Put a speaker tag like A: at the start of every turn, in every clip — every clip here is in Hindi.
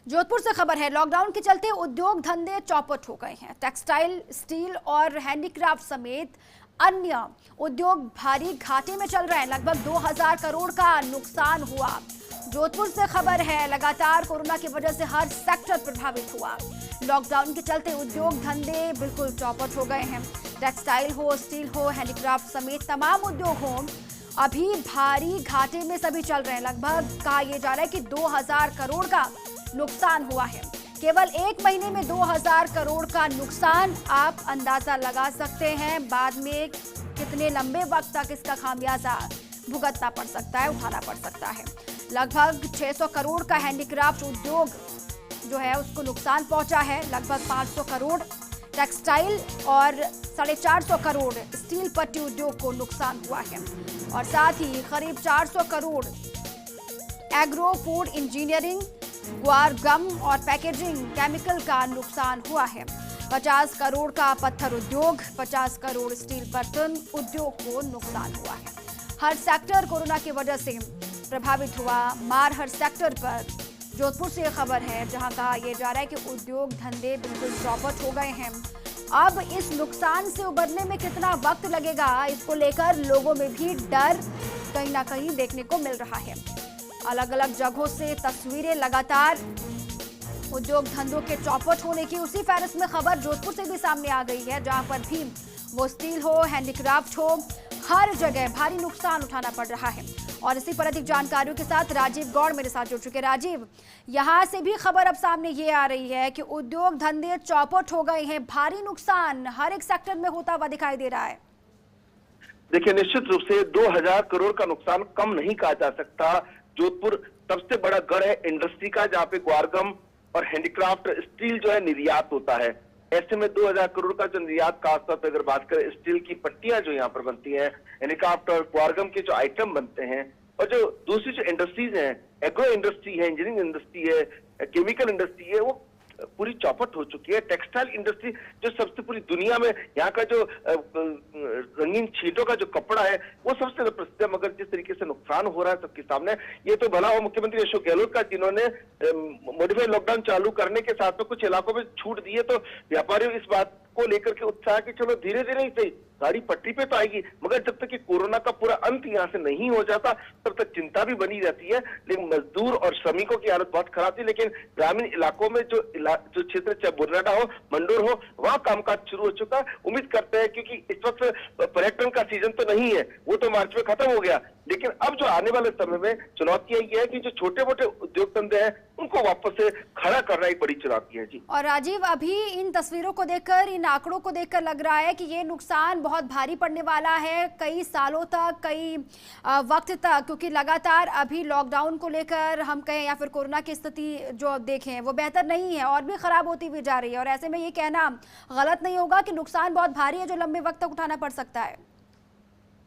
A: जोधपुर से खबर है, लॉकडाउन के चलते उद्योग धंधे चौपट हो गए हैं। टेक्सटाइल, स्टील और हैंडीक्राफ्ट समेत अन्य उद्योग भारी घाटे में चल रहे हैं। लगभग 2000 करोड़ का नुकसान हुआ। जोधपुर से खबर है, लगातार कोरोना की वजह से हर सेक्टर प्रभावित हुआ। लॉकडाउन के चलते उद्योग धंधे बिल्कुल चौपट हो गए हैं। टेक्सटाइल हो, स्टील हो, हैंडीक्राफ्ट समेत तमाम उद्योग हो, अभी भारी घाटे में सभी चल रहे हैं। लगभग कहा यह जा रहा है कि 2000 करोड़ का नुकसान हुआ है। केवल एक महीने में 2000 करोड़ का नुकसान, आप अंदाजा लगा सकते हैं बाद में कितने लंबे वक्त तक इसका खामियाजा भुगतना पड़ सकता है, उठाना पड़ सकता है। लगभग 600 करोड़ का हैंडीक्राफ्ट उद्योग जो है उसको नुकसान पहुंचा है। लगभग 500 करोड़ टेक्सटाइल और 450 करोड़ स्टील पट्टी उद्योग को नुकसान हुआ है और साथ ही करीब 400 करोड़ एग्रो फूड इंजीनियरिंग, ग्वार गम और पैकेजिंग केमिकल का नुकसान हुआ है। 50 करोड़ का पत्थर उद्योग, 50 करोड़ स्टील बर्तन उद्योग को नुकसान हुआ है। हर सेक्टर कोरोना की वजह से प्रभावित हुआ, मार हर सेक्टर पर। जोधपुर से यह खबर है जहां कहा यह जा रहा है कि उद्योग धंधे बिल्कुल चौपट हो गए हैं। अब इस नुकसान से उबरने में कितना वक्त लगेगा, इसको लेकर लोगों में भी डर कहीं ना कहीं देखने को मिल रहा है। अलग अलग जगहों से तस्वीरें लगातार उद्योग धंधों के चौपट होने की, उसी फहरिस्त में खबर जोधपुर से भी सामने आ गई है जहां पर भी वो स्टील हो, हैंडीक्राफ्ट हो, हर जगह भारी नुकसान उठाना पड़ रहा है। और इसी पर अधिक जानकारियों के साथ राजीव गौड़ मेरे साथ जुड़ चुके। राजीव, यहाँ से भी खबर अब सामने ये आ रही है कि उद्योग धंधे चौपट हो गए हैं, भारी नुकसान हर एक सेक्टर में होता हुआ दिखाई दे रहा है।
B: देखिए, निश्चित रूप से 2000 करोड़ का नुकसान कम नहीं कहा जा सकता। जोधपुर सबसे बड़ा गढ़ है इंडस्ट्री का, जहाँ पे ग्वारगम और हैंडीक्राफ्ट स्टील जो है निर्यात होता है। ऐसे में 2000 करोड़ का जो निर्यात, खासतौर पर अगर बात करें स्टील की पट्टियां जो यहाँ पर बनती हैं, हैंडीक्राफ्ट और ग्वारगम के जो आइटम बनते हैं, और जो दूसरी जो इंडस्ट्रीज हैं, एग्रो इंडस्ट्री है, इंजीनियरिंग इंडस्ट्री है, केमिकल इंडस्ट्री है, वो पूरी चौपट हो चुकी है। टेक्सटाइल इंडस्ट्री जो सबसे पूरी दुनिया में, यहाँ का जो रंगीन छीटों का जो कपड़ा है वो सबसे ज्यादा प्रसिद्ध है, मगर जिस तरीके से नुकसान हो रहा है सबके सामने, ये तो भला हो मुख्यमंत्री अशोक गहलोत का, जिन्होंने मॉडिफाइड लॉकडाउन चालू करने के साथ में कुछ इलाकों में छूट दी है, तो व्यापारियों इस बात को लेकर के उत्साह कि चलो धीरे धीरे ही सही गाड़ी पटरी पे तो आएगी, मगर जब तक कि कोरोना का पूरा अंत यहाँ से नहीं हो जाता तब तक चिंता भी बनी रहती है। लेकिन मजदूर और श्रमिकों की हालत बहुत खराब थी। लेकिन ग्रामीण इलाकों में जो क्षेत्र, चाहे बुरनाडा हो, मंडोर हो, वहाँ कामकाज शुरू हो चुका है। उम्मीद करते हैं, क्योंकि इस वक्त पर्यटन का सीजन तो नहीं है, वो तो मार्च में खत्म हो गया, लेकिन अब जो आने वाले समय में चुनौतियां ये है कि जो छोटे मोटे उद्योग धंधे हैं उनको वापस से खड़ा करना एक बड़ी चुनौती है। जी
A: और राजीव, अभी इन तस्वीरों को देखकर, इन आंकड़ों को देखकर लग रहा है कि ये नुकसान बहुत भारी पड़ने वाला है, कई सालों तक, कई वक्त तक, क्योंकि लगातार अभी लॉकडाउन को लेकर हम कहें या फिर कोरोना की स्थिति जो देखें वो बेहतर नहीं है और भी खराब होती हुई जा रही है। और ऐसे में ये कहना गलत नहीं होगा कि नुकसान बहुत भारी है जो लंबे वक्त तक उठाना पड़ सकता है।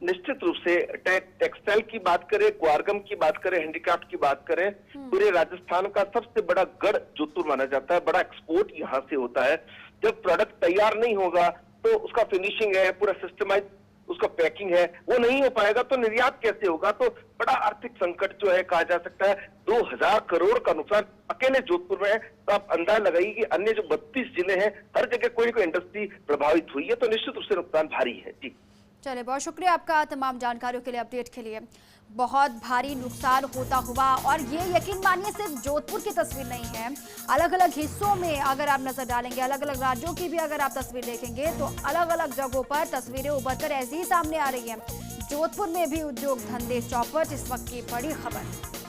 B: निश्चित रूप से टेक्सटाइल की बात करें, ग्वारगम की बात करें, हैंडीक्राफ्ट की बात करें, पूरे राजस्थान का सबसे बड़ा गढ़ जोधपुर माना जाता है। बड़ा एक्सपोर्ट यहाँ से होता है। जब प्रोडक्ट तैयार नहीं होगा तो उसका फिनिशिंग है, पूरा सिस्टमाइज उसका पैकिंग है, वो नहीं हो पाएगा तो निर्यात कैसे होगा। तो बड़ा आर्थिक संकट जो है कहा जा सकता है। 2000 करोड़ का नुकसान अकेले जोधपुर में है, तो आप अंदाजा लगाइए कि अन्य जो 32 जिले हैं, हर जगह कोई ना कोई इंडस्ट्री प्रभावित हुई है, तो निश्चित रूप से नुकसान भारी है। जी
A: चलिए, बहुत शुक्रिया आपका तमाम जानकारियों के लिए, अपडेट के लिए। बहुत भारी नुकसान होता हुआ, और ये यकीन मानिए सिर्फ जोधपुर की तस्वीर नहीं है, अलग अलग हिस्सों में अगर आप नजर डालेंगे, अलग अलग राज्यों की भी अगर आप तस्वीर देखेंगे तो अलग अलग जगहों पर तस्वीरें उभर कर ऐसी ही सामने आ रही हैं। जोधपुर में भी उद्योग धंधे चौपट, इस वक्त की बड़ी खबर।